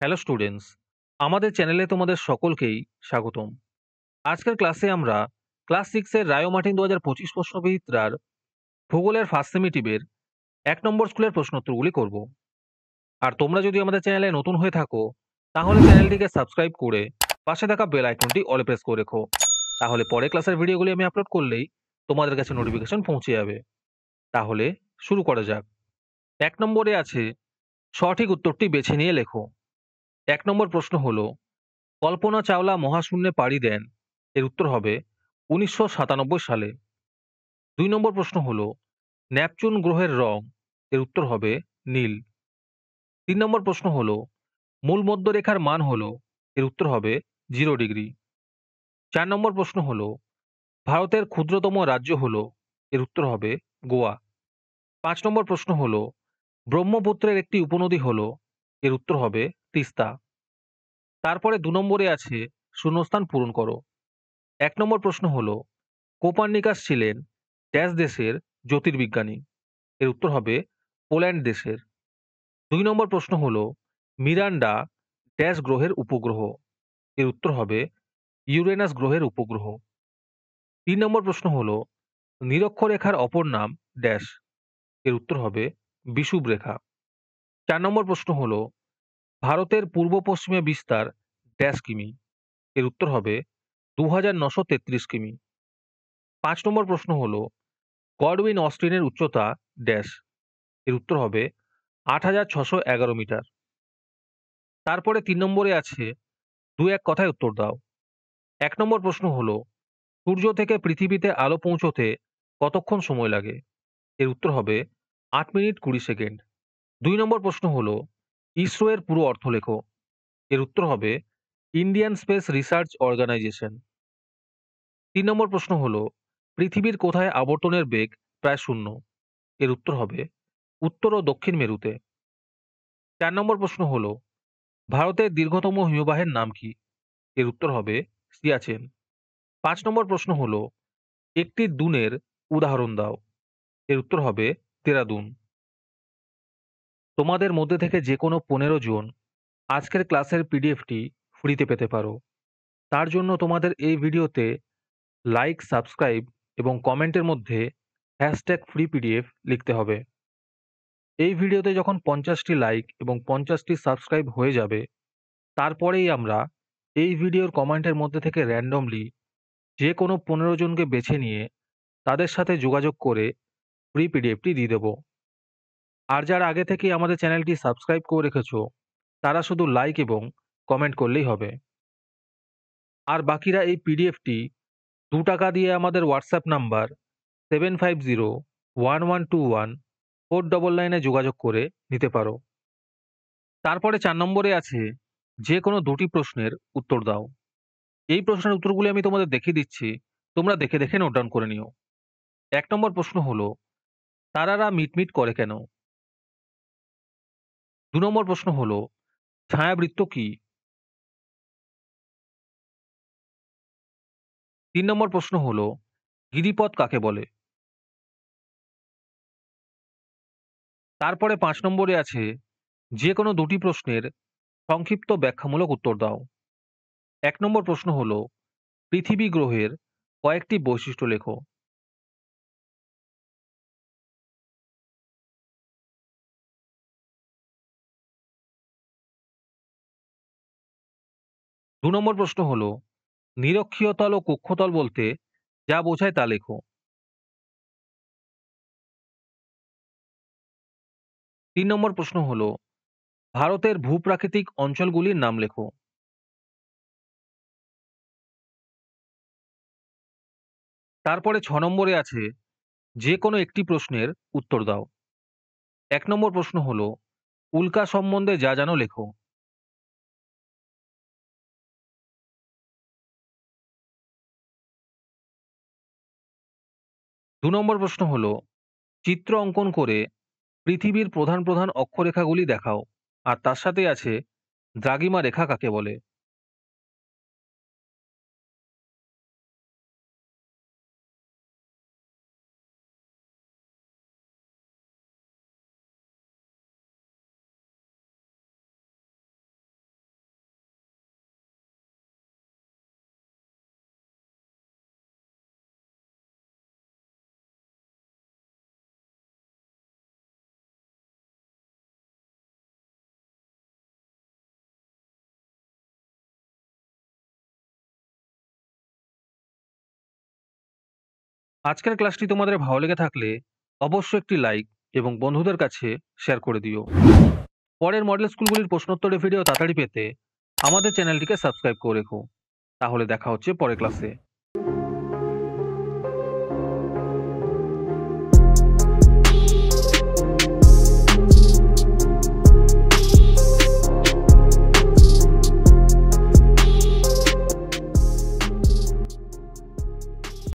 Hello students, আমাদের চ্যানেলে তোমাদের সকলকেই স্বাগতম। আজকের ক্লাসে আমরা ক্লাস 6 এর রায়ো মার্টিন 2025 প্রশ্নবিচিত্রার ভূগোলের ফার্স্ট সেমিটিভের 1 নম্বর স্কুলের প্রশ্নোত্তরগুলি করব। আর তোমরা যদি আমাদের চ্যানেলে নতুন হয়ে থাকো তাহলে চ্যানেলটিকে সাবস্ক্রাইব করে পাশে থাকা বেল আইকনটি অলে প্রেস করে রেখো। তাহলে পরে ক্লাসের ভিডিওগুলি আমি আপলোড করলেই তোমাদের কাছে নোটিফিকেশন পৌঁছে যাবে। তাহলে শুরু করা যাক। 1 নম্বরে আছে সঠিক উত্তরটি বেছে নিয়ে লেখো। 1 নম্বর প্রশ্ন হলো, কল্পনা চাওলা মহাশূন্যে পাড়ি দেন, এর উত্তর হবে 1997 সালে। 2 নম্বর প্রশ্ন হলো, নেপচুন গ্রহের রং, এর উত্তর হবে নীল। 3 নম্বর প্রশ্ন হলো, মূল মধ্যরেখার মান হলো, এর উত্তর হবে 0 ডিগ্রি। 4 নম্বর প্রশ্ন হলো, ভারতের ক্ষুদ্রতম রাজ্য হলো, এর উত্তর হবে গোয়া। 5 নম্বর প্রশ্ন হলো, ব্রহ্মপুত্রের একটি উপনদী হলো, এর উত্তর হবে তিস্তা। তারপরে 2 নম্বরে আছে শূন্যস্থান পূরণ করো। 1 নম্বর প্রশ্ন হলো, কোপার্নিকাস ছিলেন ড্যাশ দেশের জ্যোতির্বিজ্ঞানী, এর উত্তর হবে পোল্যান্ড দেশের। 2 নম্বর প্রশ্ন হলো, মিরান্ডা ড্যাশ গ্রহের উপগ্রহ, এর উত্তর হবে ইউরেনাস গ্রহের উপগ্রহ। 3 নম্বর প্রশ্ন হলো, নিরক্ষরেখার অপর নাম ড্যাশ, এর উত্তর হবে বিষুব রেখা। 4 নম্বর প্রশ্ন হলো, ভারতের পূর্ব পশ্চিমে বিস্তার ড্যাশ কিমি, এর উত্তর হবে 2933 কিমি। 5 নম্বর প্রশ্ন হলো, গডউইন অস্টিনের উচ্চতা ড্যাশ, এর উত্তর হবে 8611 মিটার। তারপরে 3 নম্বরে আছে দু এক কথায় উত্তর দাও। 1 নম্বর প্রশ্ন হলো, সূর্য থেকে পৃথিবীতে আলো পৌঁছতে কতক্ষণ সময় লাগে, এর উত্তর হবে 8 মিনিট 20 সেকেন্ড। 2 নম্বর প্রশ্ন হলো, ইসরো এর পুরো অর্থ লেখো, এর উত্তর হবে ইন্ডিয়ান স্পেস রিসার্চ অর্গানাইজেশন। 3 নম্বর প্রশ্ন হলো, পৃথিবীর কোথায় আবর্তনের বেগ প্রায় শূন্য, এর উত্তর হবে উত্তর ও দক্ষিণ মেরুতে। 4 নম্বর প্রশ্ন হলো, ভারতের দীর্ঘতম হিমবাহের নাম কি, এর উত্তর হবে সিয়াচেন। 5 নম্বর প্রশ্ন হলো, একটি দুনের উদাহরণ দাও, এর উত্তর হবে দেরাদুন। তোমাদের মধ্যে থেকে যে কোনো 15 জন আজকের ক্লাসের পিডিএফটি ফ্রিতে পেতে পারো। তার জন্য তোমাদের এই ভিডিওতে লাইক, সাবস্ক্রাইব এবং কমেন্টের মধ্যে #ফ্রি পিডিএফ লিখতে হবে। এই ভিডিওতে যখন 50টি লাইক এবং 50টি সাবস্ক্রাইব হয়ে যাবে, তারপরেই আমরা এই ভিডিওর কমেন্টের মধ্যে থেকে র্যান্ডমলি যে কোনো 15 জনকে বেছে নিয়ে তাদের সাথে যোগাযোগ করে ফ্রি পিডিএফটি দিয়ে দেবো। আর যারা আগে থেকেই আমাদের চ্যানেলটি সাবস্ক্রাইব করে রেখেছো তারা শুধু লাইক এবং কমেন্ট করলেই হবে। আর বাকিরা এই পিডিএফটি 2 টাকা দিয়ে আমাদের হোয়াটসঅ্যাপ নাম্বার 7501121499 যোগাযোগ করে নিতে পারো। তারপরে 4 নম্বরে আছে যে কোনো 2টি প্রশ্নের উত্তর দাও। এই প্রশ্নের উত্তরগুলি আমি তোমাদের দেখিয়ে দিচ্ছি, তোমরা দেখে দেখে নোট ডাউন করে নিও। 1 নম্বর প্রশ্ন হলো, তারারা মিটমিট করে কেন? 2 নম্বর প্রশ্ন হলো, ছায়াবৃত্ত কি? 3 নম্বর প্রশ্ন হলো, গিরিপথ কাকে বলে? তারপরে 5 নম্বরে আছে যে কোনো 2টি প্রশ্নের সংক্ষিপ্ত ব্যাখ্যামূলক উত্তর দাও। 1 নম্বর প্রশ্ন হলো, পৃথিবী গ্রহের কয়েকটি বৈশিষ্ট্য লেখো। 2 নম্বর প্রশ্ন হলো, নিরক্ষীয় তল ও কক্ষতল বলতে যা বোঝায় তা লেখো। 3 নম্বর প্রশ্ন হলো, ভারতের ভূপ্রাকৃতিক অঞ্চলগুলির নাম লেখো। তারপরে 6 নম্বরে আছে যে কোনো একটি প্রশ্নের উত্তর দাও। 1 নম্বর প্রশ্ন হলো, উল্কা সম্বন্ধে যা জানো লেখো। 2 নম্বর প্রশ্ন হলো, চিত্র অঙ্কন করে পৃথিবীর প্রধান প্রধান অক্ষরেখাগুলি দেখাও। আর তার সাথে আছে দ্রাঘিমা রেখা কাকে বলে। আজকের ক্লাসটি তোমাদের ভালো লেগে থাকলে অবশ্যই একটি লাইক এবং বন্ধুদের কাছে শেয়ার করে দিও। পরের মডেল স্কুলগুলির প্রশ্নোত্তরের ভিডিও তাড়াতাড়ি পেতে আমাদের চ্যানেলটিকে সাবস্ক্রাইব করে রেখো। তাহলে দেখা হচ্ছে পরের ক্লাসে।